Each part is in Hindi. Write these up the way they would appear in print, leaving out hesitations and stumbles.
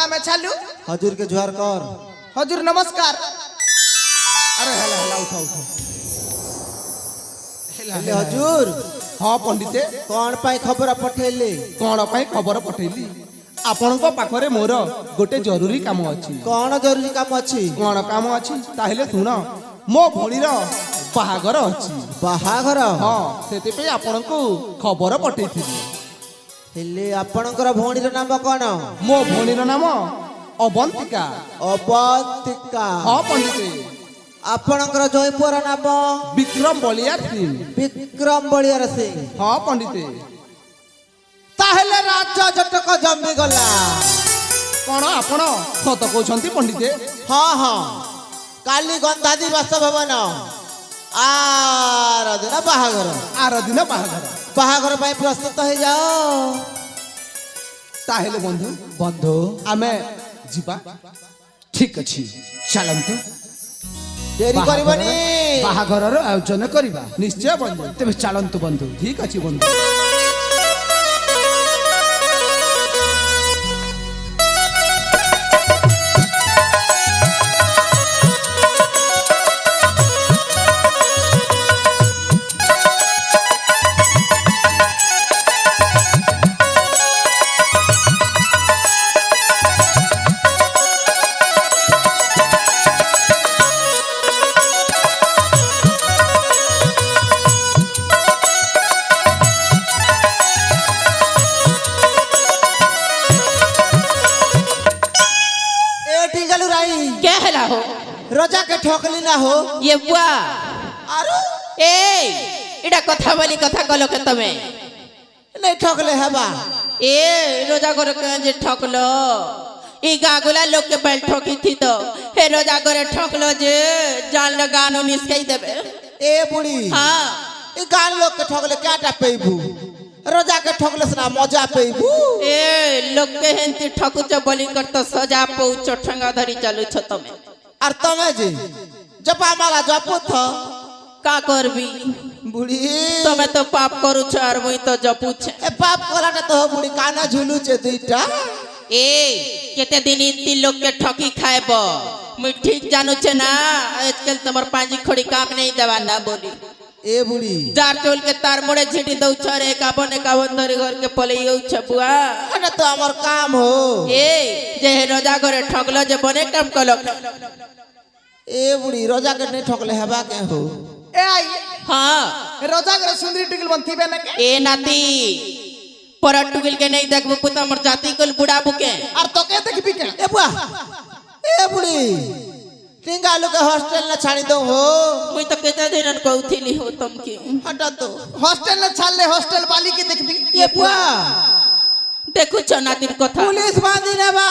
में छालू हजूर के जुहार कर। हजूर नमस्कार। अरे हेला हेला उठा उठा हेले हजूर हाँ पंडिते कौन पाई खबर पठेले? कौन पाई खबर पठेली आपण पाखरे मोर गोटे जरूरी काम अच्छी। कौन जरूरी काम अच्छी? कौन काम अच्छी ताहले सुन मो भणीर बाहागर अच्छी। बाहागर? हाँ से आपण को खबर पठेथी। हेले आपणकर भणीर नाम कौन? मो भणीर नाम अवंतिका। अवंतिका? हाँ पंडिते। आपणकर जयपुर नाम? विक्रम बलियार सिंह। विक्रम बलियार सिंह? हाँ पंडिते। ताहले राज्य जटक जमी गला। कौन आपण सत कहते पंडिते? हाँ हाँ काली गंधादी बासभवन आर दिन बाहागर। आर दिन बाहागर। बाहागर पाई प्रस्तुत हो जाओ। ताहेले बंधु बंधु आमे जीवा। ठीक अछि चलंतु देरी करबनी बाहागर आयोजन करिबा। निश्चय बंधु तेबे चलंतु बंधु। ठीक अछि बंधु। रजा के ठोकली ना हो ये बुआ आरो एडा कथा वाली कथा कलो के तमे नहीं ठोकले हबा। रोजा घर के जे ठोकलो ई गागुला लोग के बैल ठोकी थी तो हे रोजा घर ठोकलो जे जान लगानो निस्कई देबे। ए बुढ़ी हां ई गान लोग के ठोकले काटा पेबू रोजा के ठोकले सना मजा पेबू। लोग के हेंती ठोकु छ बोली कर तो सजा पउ चठंगा धरी चालू छ तमे। और तमे जी जपा माला जपू थ का करबी बुढ़ी? तमे तो पाप करू छ और मुई तो जपू छ। ए पाप कोलाटा तो बुढ़ी काना झुलू छे दुईटा। केते दिन इति लोग के ठकी खाएबो मुई ठीक जानू छ ना। आजकल तमर पांजी खड़ी काम नहीं देवा ना बोली। ए बुढ़ी जार चोल के तार मोड़े झिटी दउ छ रे काबन एकावन धरी घर के पलइयो छ बुआ। अरे तो हमर काम हो। जे रोजा घरे ठगलो जे बने काम कलो। ए बुढ़ी रोजा के नहीं ठोकले हबा के हो। ए आई हां रोजा करे सुंदरी टिकल बनथी बे ना के? ए नाती पर टुगल के नहीं देखबो पुता हमर जाति कुल बुढ़ा बुके और तो के देखबी के? ए बुआ ए बुढ़ी टिंगालू के हॉस्टल न छाड़ी दो हो। मुई तो केते दिन कहउथिली हो तुमके हटा तो हॉस्टल न छाल ले हॉस्टल वाली के देखबी। ए बुआ देखु छ नातिर कथा पुलिस बांधी ने बा।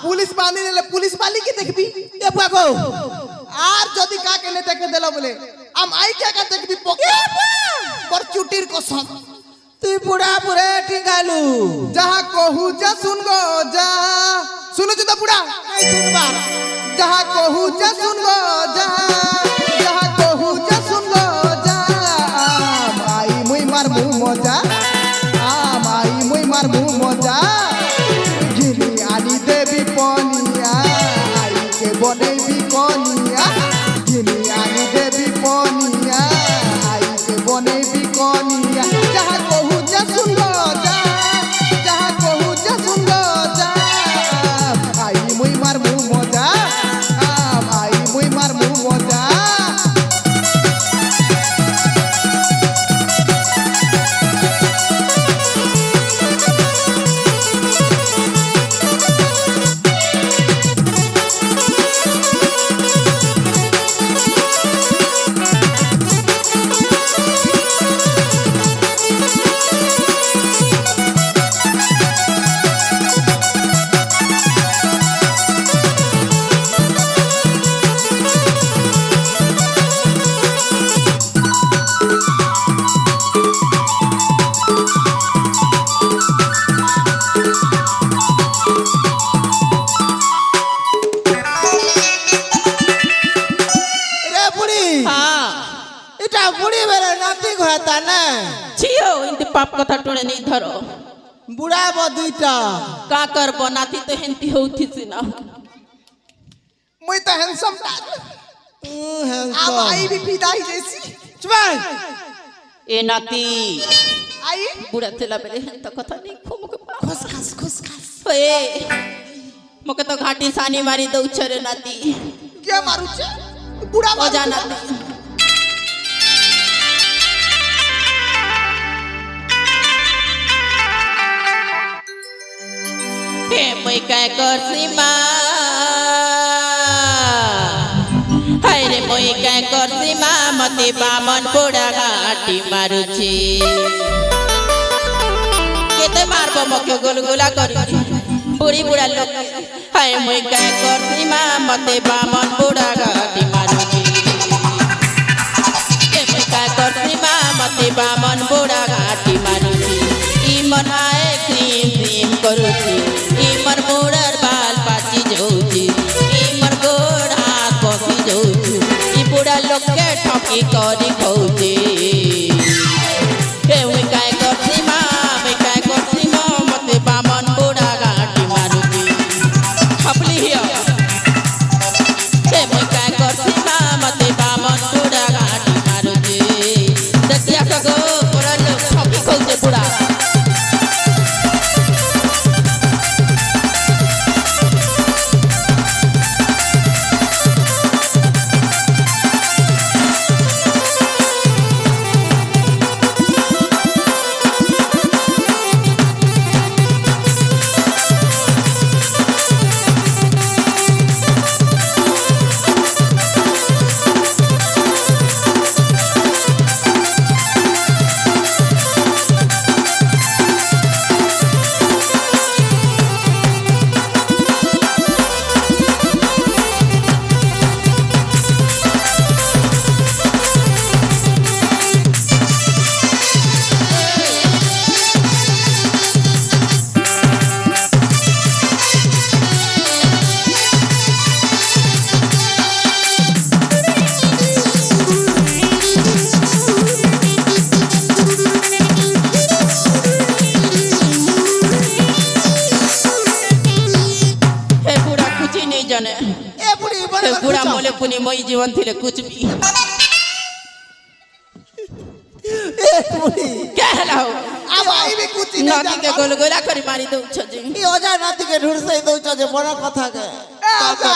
पुलिस बांधी ले पुलिस वाली के देखबी। ए बुआ को आर जदी का के ने देखे देलो बोले हम आई क्या का देखबी पोके पर चुटीर को सब तू बुढ़ा बुढ़े टिंगालू जहां कहू जा सुन गो जा सुनो जो बुढ़ा नहीं सुनबा। जहां कहू जा सुन गो जा जहां कहू जा सुन गो जा आई मुई मार मुंह मोजा आई मुई मार मुंह मोजा गिरी आनी देवी पनिया आई के बनेबी कनिया गिरी आनी देवी पनिया आई के बनेबी कनिया जहां कहू जा सुन गो जा जहां कहू जा सुन गो जा आई मुई मार मुंह मोजा आई मुई मार मुंह मोजा। बुढ़ी बेले नाती घोता ना छियो इंति पाप कथा टोने नहीं धरो बुढ़ा बदुईटा का करबो नाती तो हेंती होती सी ना मुई तो हैंडसम टाइप अब आई भी पिदाई जैसी चुप ए नाती आई बुढ़ा तेला बेले हेंता कथा नहीं खो मुके खुस खास ए मुके तो घाटी सानी मारी दो छरे नाती क्या मारू छे बुढ़ा ओ जा नाती हे मैं काय करसी मा हाय रे मैं काय करसी मा मते बामन बुढ़ा घाटी मारुची केते मारबो मके गोलगोला करी बुढ़ी बुढ़ा लोग हाय मैं काय करसी मा मते बामन बुढ़ा घाटी मारुची हे मैं काय करसी मा मते बामन बुढ़ा घाटी मारुची ई मन आए क्रीम क्रीम करूची ई मन मोड़र बाल पाची जाऊची ई मन गोड़ हाथ बसी जाऊची ई बुढ़ा लोग के ठकी करी खौची हे मैं काय करसी मा मते बामन बुढ़ा घाटी मारुची खपली हिया हे मैं काय करसी मा मते बामन बुढ़ा घाटी मारुची दतिया कगो पूरा लोग ठकी खौचे बुढ़ा जाने ए बुढ़ी बड़े बुढ़ा मोले पुनी मई जीवन थिले कुछ भी ए बुढ़ी क्या हलाओ अब आई भी कुछ नहीं नाती के गोलगोला करी मारी दो छजी ई ओजा नाती के ढूंढ से दो जे बड़ा कथा के आजा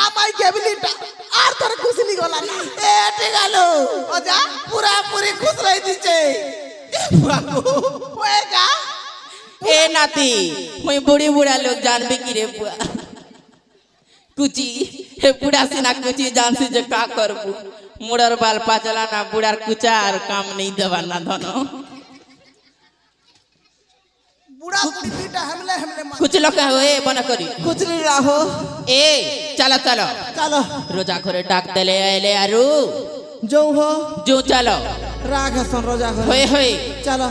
अब आई केबिलिटा आर तर खुश नहीं गोला ना ए टिगालो ओजा पूरा पूरी खुश रही दीचे बुआ को होएगा ए नाती मैं बूढ़ी बुढ़ा लोग जान भी की रे बुआ कुची हे बुढ़ा सिना कुची जान से जे का करबू मुड़र बाल पाचला ना बुढ़ार कुचार काम नहीं देवा ना धनो बुढ़ा बुढ़ी बेटा हमले हमले मार कुछ लोग हो ए बना करी कुछ नहीं रहो ए चलो चलो चलो रोजा घरे डाक देले आइले आरु जो हो जो चलो राग हसन रोजा घर होए होए चलो